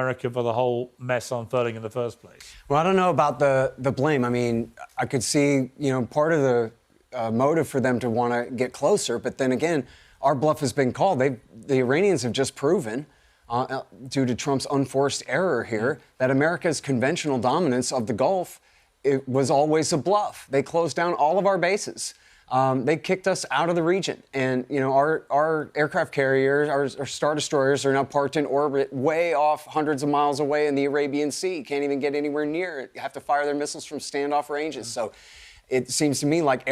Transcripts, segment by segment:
America for the whole mess unfurling in the first place? Well, I don't know about the blame. I mean, I could see, part of the motive for them to want to get closer. But then again, our bluff has been called. The Iranians have just proven, due to Trump's unforced error here, that America's conventional dominance of the Gulf, it was always a bluff. They closed down all of our bases. They kicked us out of the region. And, our aircraft carriers, our Star Destroyers are now parked in orbit way off hundreds of miles away in the Arabian Sea. Can't even get anywhere near it. Have to fire their missiles from standoff ranges. So it seems to me like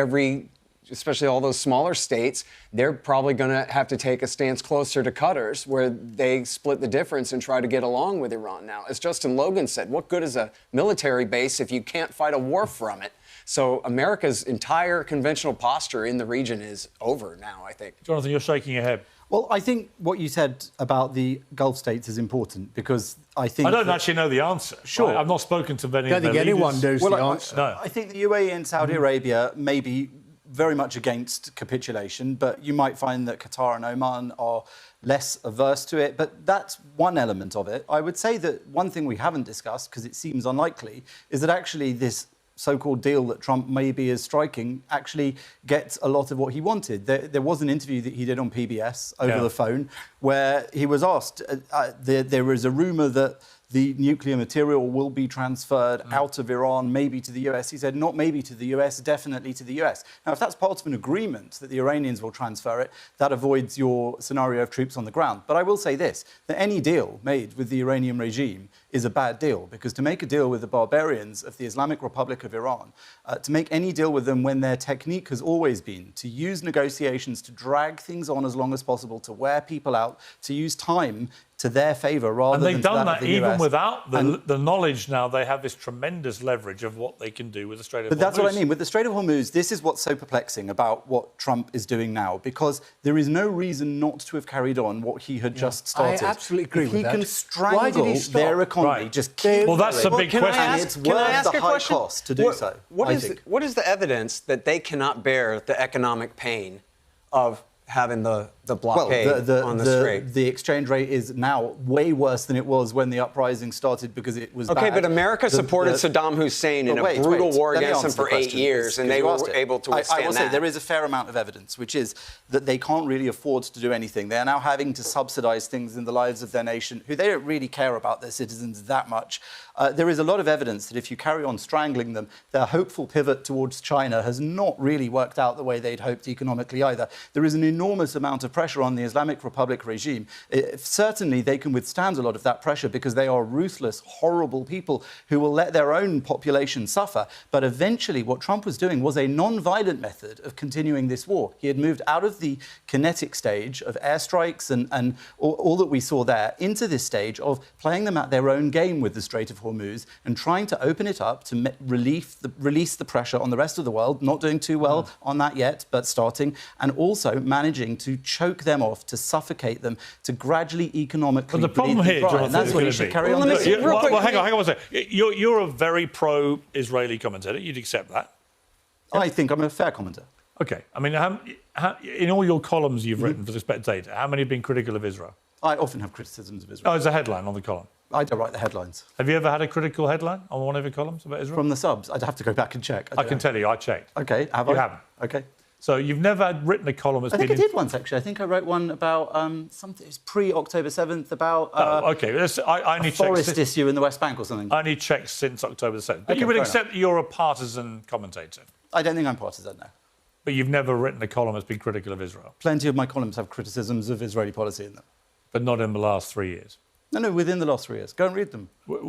especially all those smaller states, they're probably going to have to take a stance closer to Qatar's, where they split the difference and try to get along with Iran now. As Justin Logan said, what good is a military base if you can't fight a war from it? So America's entire conventional posture in the region is over now, I think. Jonathan, you're shaking your head. Well, I think what you said about the Gulf states is important because I think... I don't actually know the answer. Sure. I've not spoken to many of their leaders. I don't think anyone knows the answer. No. I think the UAE and Saudi Arabia may be very much against capitulation, but you might find that Qatar and Oman are less averse to it. But that's one element of it. I would say that one thing we haven't discussed, because it seems unlikely, is that actually this so-called deal that Trump maybe is striking actually gets a lot of what he wanted. There was an interview that he did on PBS over the phone where he was asked, there is a rumour that the nuclear material will be transferred out of Iran, maybe to the US. He said, not maybe to the US, definitely to the US. Now, if that's part of an agreement that the Iranians will transfer it, that avoids your scenario of troops on the ground. But I will say this, that any deal made with the Iranian regime is a bad deal, because to make a deal with the barbarians of the Islamic Republic of Iran, to make any deal with them when their technique has always been to use negotiations to drag things on as long as possible, to wear people out, to use time to their favour rather than to that of the US. And they've done that even without the knowledge now. They have this tremendous leverage of what they can do with the Strait of Hormuz. But that's what I mean. With the Strait of Hormuz, this is what's so perplexing about what Trump is doing now, because there is no reason not to have carried on what he had just started. I absolutely agree with that. He can strangle their economy, just keep Well, that's the big question. And it's worth the high cost to do so, What is the evidence that they cannot bear the economic pain of having the blockade on the strait? The exchange rate is now way worse than it was when the uprising started, because it was Okay, bad. but America supported Saddam Hussein in a brutal war against him for 8 years, and they were able to withstand I will say that. there is a fair amount of evidence, which is that they can't really afford to do anything. They are now having to subsidise things in the lives of their nation, who they don't really care about their citizens that much. There is a lot of evidence that if you carry on strangling them, their hopeful pivot towards China has not really worked out the way they'd hoped economically either. There is an enormous amount of pressure on the Islamic Republic regime. Certainly, they can withstand a lot of that pressure because they are ruthless, horrible people who will let their own population suffer. But eventually, what Trump was doing was a non-violent method of continuing this war. He had moved out of the kinetic stage of airstrikes and all that we saw there into this stage of playing them at their own game with the Strait of Hormuz and trying to open it up to release the pressure on the rest of the world, not doing too well on that yet, but starting, and also managing to choke them off, to suffocate them, to gradually economically... But the problem here, Jonathan, that's what you should carry on doing. Hang on one second. You're a very pro-Israeli commentator. You'd accept that? I think I'm a fair commentator. OK. I mean, in all your columns you've written for The Spectator, how many have been critical of Israel? I often have criticisms of Israel. Oh, it's a headline on the column. I don't write the headlines. Have you ever had a critical headline on one of your columns about Israel? From the subs? I'd have to go back and check. I can tell you, I checked. OK, have I? You haven't. OK. So you've never written a column that's I think I did once, actually. I think I wrote one about something. It was pre-October 7th about OK. I only a forest issue in the West Bank or something. I only checked since October 7th. But Okay, you would fair accept that you're a partisan commentator? I don't think I'm partisan, no. But you've never written a column that's been critical of Israel? Plenty of my columns have criticisms of Israeli policy in them. But not in the last 3 years? No, within the last 3 years. Go and read them. What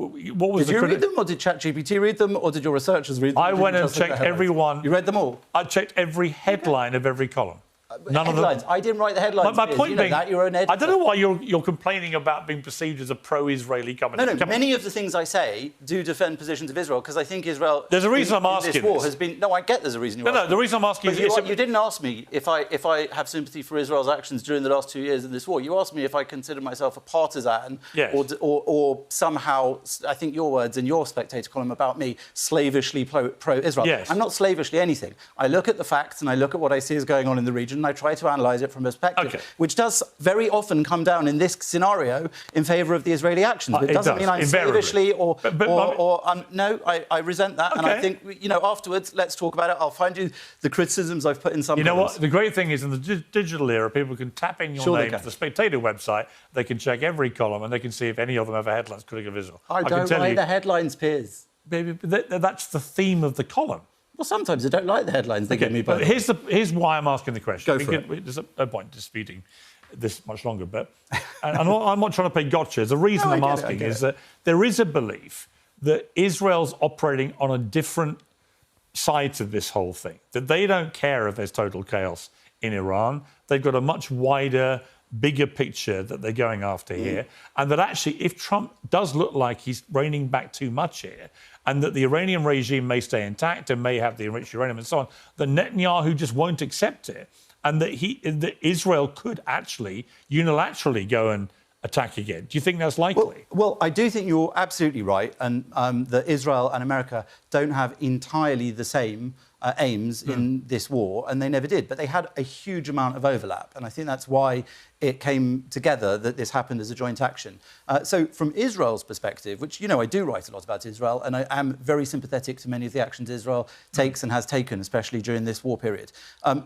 was did you read them, or did ChatGPT read them, or did your researchers read them? I went and checked every one. You read them all? I checked every headline of every column. None headlines. of them. I didn't write the headlines. My point being, that, your own editor. I don't know why you're complaining about being perceived as a pro-Israeli commentator. No, many of the things I say do defend positions of Israel, because I think Israel... There's a reason I'm asking this war has been... No, I get there's a reason you're asking. The reason I'm asking is... You didn't ask me if I have sympathy for Israel's actions during the last 2 years in this war. You asked me if I consider myself a partisan, yes, or somehow, I think your words in your Spectator column about me, slavishly pro-Israel. Yes. I'm not slavishly anything. I look at the facts and I look at what I see is going on in the region, and I try to analyse it from a perspective, Okay. which does very often come down in this scenario in favour of the Israeli actions. But it doesn't mean I'm invariably. slavishly or no, I resent that. And I Okay. think, afterwards, let's talk about it. I'll find you the criticisms I've put in some You know columns. what? The great thing is in the digital era, people can tap in your Sure they name can. to the Spectator website. They can check every column and they can see if any of them have a headlines critical of Israel. I can don't tell like you, the headlines, Piers. baby, that's the theme of the column. Well, sometimes I don't like the headlines they give me. But here's why I'm asking the question. Go for it. There's no point disputing this much longer, but I'm not trying to play gotcha. The reason No, I I'm get it, I asking get is it. that there is a belief that Israel's operating on a different side to this whole thing, that they don't care if there's total chaos in Iran. They've got a much wider, bigger picture that they're going after here. And that actually, if Trump does look like he's reining back too much here, and that the Iranian regime may stay intact and may have the enriched uranium and so on, that Netanyahu just won't accept it. And that Israel could actually unilaterally go and attack again. Do you think that's likely? Well, I do think you're absolutely right, and that Israel and America don't have entirely the same aims in this war, and they never did. But they had a huge amount of overlap, and I think that's why it came together that this happened as a joint action. So from Israel's perspective, which, I do write a lot about Israel, and I am very sympathetic to many of the actions Israel takes and has taken, especially during this war period.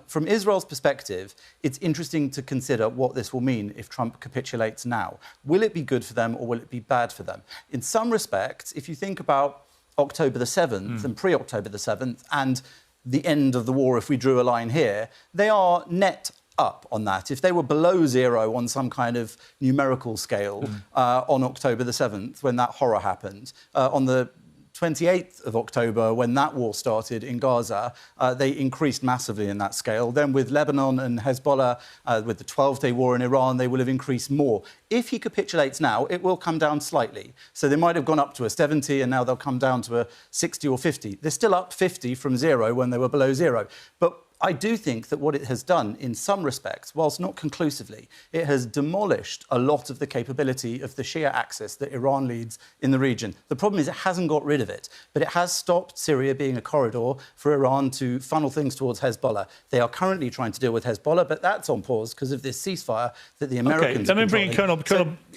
From Israel's perspective, it's interesting to consider what this will mean if Trump capitulates now. Will it be good for them or will it be bad for them? In some respects, if you think about October the 7th and pre-October the 7th and the end of the war, if we drew a line here, they are net up on that. If they were below zero on some kind of numerical scale on October the 7th, when that horror happened, on the 28th of October, when that war started in Gaza, they increased massively in that scale. Then with Lebanon and Hezbollah, with the 12-day war in Iran, they will have increased more. If he capitulates now, it will come down slightly. So they might have gone up to a 70 and now they'll come down to a 60 or 50. They're still up 50 from zero when they were below zero. But I do think that what it has done in some respects, whilst not conclusively, it has demolished a lot of the capability of the Shia axis that Iran leads in the region. The problem is it hasn't got rid of it, but it has stopped Syria being a corridor for Iran to funnel things towards Hezbollah. They are currently trying to deal with Hezbollah, but that's on pause because of this ceasefire that the Americans let me bring in Colonel.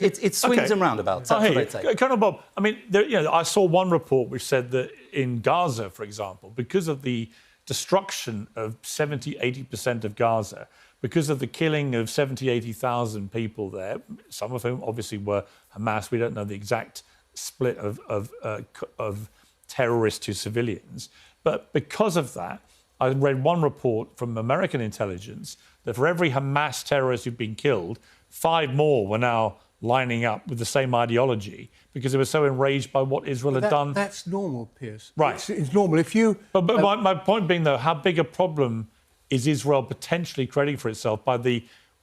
It swings and roundabouts, that's what I'd say. Colonel Bob, I mean, I saw one report which said that in Gaza, for example, because of the destruction of 70-80% of Gaza, because of the killing of 70,000-80,000 people there, some of whom obviously were Hamas. We don't know the exact split of terrorists to civilians. But because of that, I read one report from American intelligence that for every Hamas terrorist who'd been killed, 5 more were now lining up with the same ideology because they were so enraged by what Israel had done. That's normal, Piers. Right. It's normal. If you... But my point being, though, how big a problem is Israel potentially creating for itself by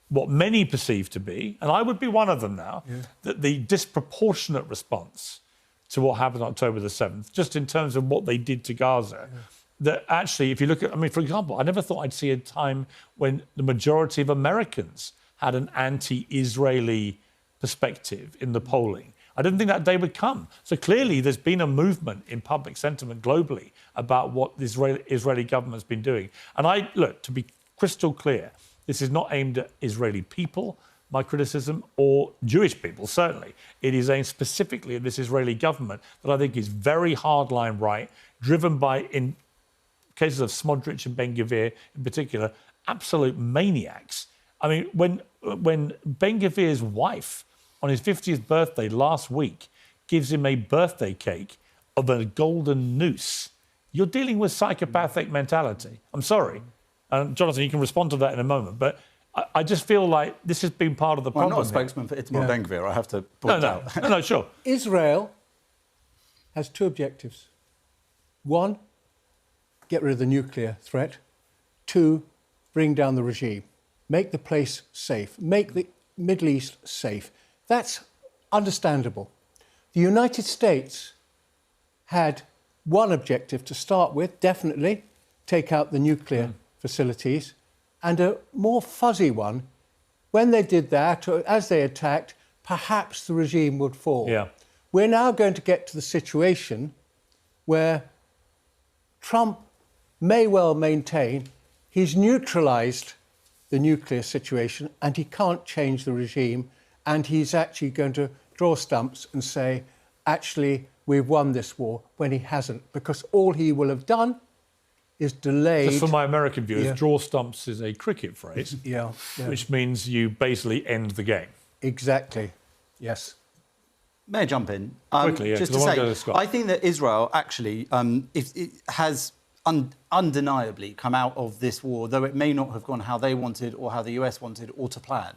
what many perceive to be, and I would be one of them now, that the disproportionate response to what happened on October the 7th, just in terms of what they did to Gaza, that actually, if you look at, for example, I never thought I'd see a time when the majority of Americans had an anti-Israeli perspective in the polling. I didn't think that day would come. So clearly there's been a movement in public sentiment globally about what the Israeli government's been doing. And to be crystal clear, this is not aimed at Israeli people, my criticism, or Jewish people, certainly. It is aimed specifically at this Israeli government that I think is very hardline right, driven by, in cases of Smodrich and Ben-Gvir in particular, absolute maniacs. I mean, when Ben-Gvir's wife, on his 50th birthday last week, gives him a birthday cake of a golden noose, you're dealing with psychopathic mentality. I'm sorry. And Jonathan, you can respond to that in a moment. But I just feel like this has been part of the problem. I'm not a spokesman for Itamar Ben-Gvir, I have to point out. No, sure. Israel has 2 objectives. 1, get rid of the nuclear threat. 2, bring down the regime. Make the place safe. Make the Middle East safe. That's understandable. The United States had one objective to start with, definitely, take out the nuclear facilities, and a more fuzzy one. When they did that, or as they attacked, perhaps the regime would fall. Yeah. We're now going to get to the situation where Trump may well maintain he's neutralised the nuclear situation, and he can't change the regime, and he's actually going to draw stumps and say, actually, we've won this war, when he hasn't, because all he will have done is delayed... Just for my American viewers, Yeah. draw stumps is a cricket phrase, Yeah. which means you basically end the game. Exactly, yes. May I jump in? Quickly, yeah, just 'cause to I wanna say, go to Scott. I think that Israel actually it has undeniably come out of this war, though it may not have gone how they wanted or how the US wanted or to plan.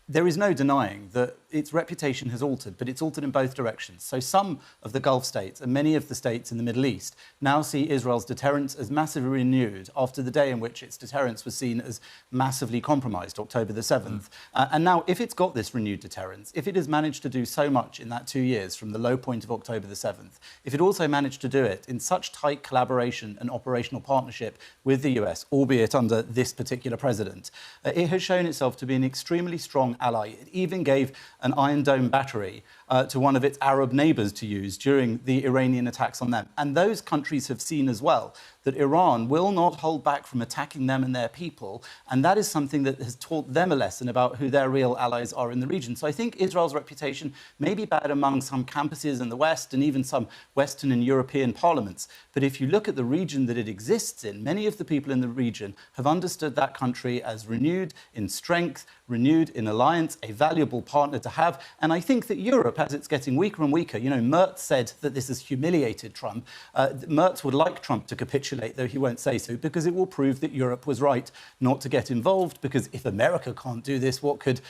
There is no denying that its reputation has altered, but it's altered in both directions. So some of the Gulf states and many of the states in the Middle East now see Israel's deterrence as massively renewed after the day in which its deterrence was seen as massively compromised, October the 7th. And now, if it's got this renewed deterrence, if it has managed to do so much in that 2 years from the low point of October the 7th, if it also managed to do it in such tight collaboration and operational partnership with the US, albeit under this particular president, it has shown itself to be an extremely strong ally. It even gave an Iron Dome battery to one of its Arab neighbours to use during the Iranian attacks on them. And those countries have seen as well that Iran will not hold back from attacking them and their people. And that is something that has taught them a lesson about who their real allies are in the region. So I think Israel's reputation may be bad among some campuses in the West and even some Western and European parliaments. But if you look at the region that it exists in, many of the people in the region have understood that country as renewed in strength, renewed in alliance, a valuable partner to have. And I think that Europe, as it's getting weaker and weaker, you know, Merz said that this has humiliated Trump. Merz would like Trump to capitulate, though he won't say so, because it will prove that Europe was right not to get involved, because if America can't do this, what could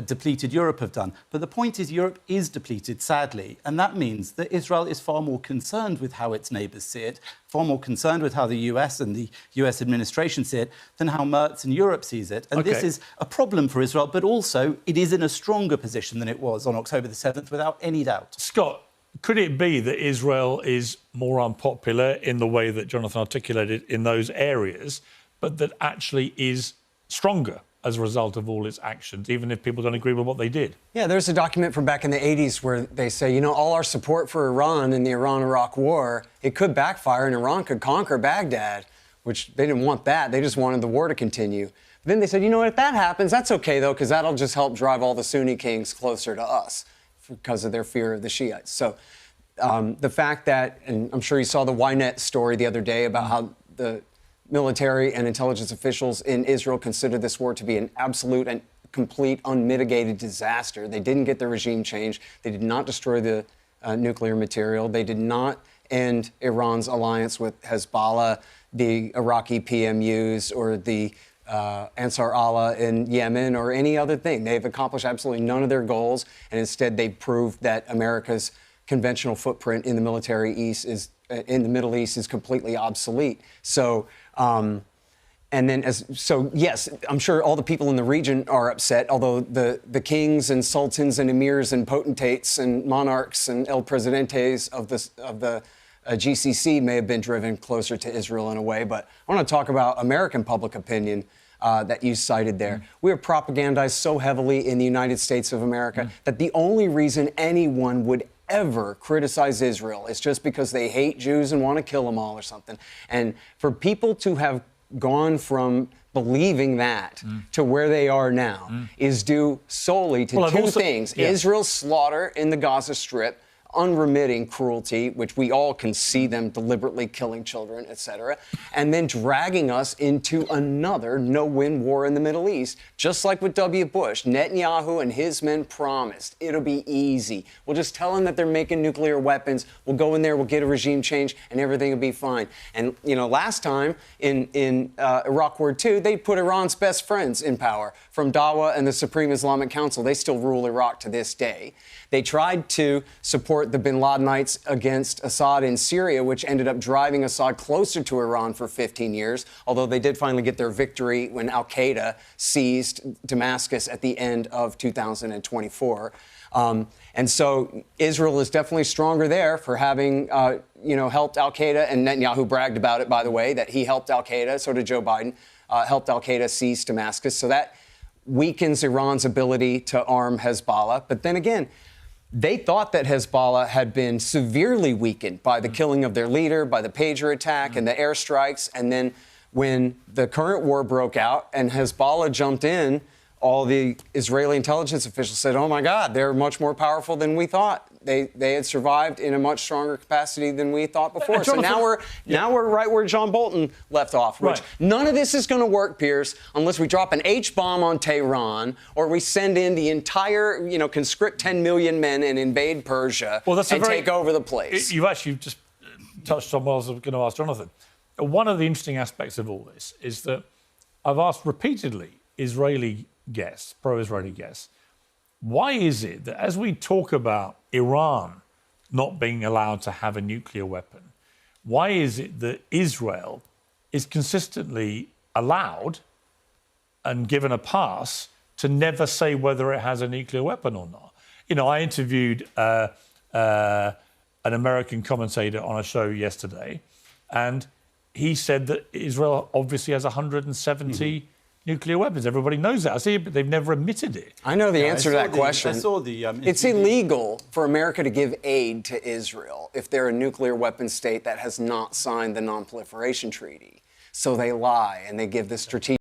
depleted Europe have done? But the point is, Europe is depleted, sadly, and that means that Israel is far more concerned with how its neighbours see it, far more concerned with how the US and the US administration see it than how Merz and Europe sees it. And this is a problem for Israel, but also it is in a stronger position than it was on October the 7th, without any doubt. Scott, could it be that Israel is more unpopular in the way that Jonathan articulated in those areas, but that actually is stronger as a result of all its actions, even if people don't agree with what they did? Yeah, there's a document from back in the 80s where they say, you know, all our support for Iran in the Iran-Iraq war, it could backfire and Iran could conquer Baghdad, which they didn't want that. They just wanted the war to continue. But then they said, you know what, if that happens, that's okay, though, because that'll just help drive all the Sunni kings closer to us because of their fear of the Shiites. So the fact that, and I'm sure you saw the Ynet story the other day about how the military and intelligence officials in Israel consider this war to be an absolute and complete unmitigated disaster. They didn't get the regime change. They did not destroy the nuclear material. They did not end Iran's alliance with Hezbollah, the Iraqi PMUs, or the Ansar Allah in Yemen, or any other thing. They've accomplished absolutely none of their goals, and instead they proved that America's conventional footprint in the military East is in the Middle East is completely obsolete. So, yes, I'm sure all the people in the region are upset, although the kings and sultans and emirs and potentates and monarchs and el presidentes of the GCC may have been driven closer to Israel in a way. But I want to talk about American public opinion that you cited there. We are propagandized so heavily in the United States of America that the only reason anyone would ever criticize Israel is just because they hate Jews and want to kill them all or something. And for people to have gone from believing that to where they are now is due solely to two things. Yeah. Israel's slaughter in the Gaza Strip, unremitting cruelty, which we all can see them deliberately killing children, etc., and then dragging us into another no-win war in the Middle East, just like with W. Bush. Netanyahu and his men promised it'll be easy. We'll just tell them that they're making nuclear weapons. We'll go in there, we'll get a regime change, and everything will be fine. And, you know, last time in Iraq War II, they put Iran's best friends in power, from Dawa and the Supreme Islamic Council. They still rule Iraq to this day. They tried to support the bin Ladenites against Assad in Syria, which ended up driving Assad closer to Iran for 15 years, although they did finally get their victory when al-Qaeda seized Damascus at the end of 2024. And so Israel is definitely stronger there for having, helped al-Qaeda, and Netanyahu bragged about it, by the way, that he helped al-Qaeda, so did Joe Biden, helped al-Qaeda seize Damascus. So that weakens Iran's ability to arm Hezbollah. But then again, they thought that Hezbollah had been severely weakened by the killing of their leader, by the pager attack and the airstrikes. And then when the current war broke out and Hezbollah jumped in, all the Israeli intelligence officials said, oh my God, they're much more powerful than we thought. They had survived in a much stronger capacity than we thought before. So now we're right where John Bolton left off, which none of this is going to work, Piers, unless we drop an H-bomb on Tehran or we send in the entire, conscript 10 million men and invade Persia and take over the place. You've actually just touched on what I was going to ask Jonathan. One of the interesting aspects of all this is that I've asked repeatedly Israeli guests, pro-Israeli guests, why is it that as we talk about Iran not being allowed to have a nuclear weapon, why is it that Israel is consistently allowed and given a pass to never say whether it has a nuclear weapon or not? I interviewed an American commentator on a show yesterday, and he said that Israel obviously has 170 nuclear weapons. Everybody knows that. I see it, but they've never admitted it. I know the answer to that question. I saw the. It's illegal for America to give aid to Israel if they're a nuclear weapon state that has not signed the Non-Proliferation Treaty. So they lie and they give the strategic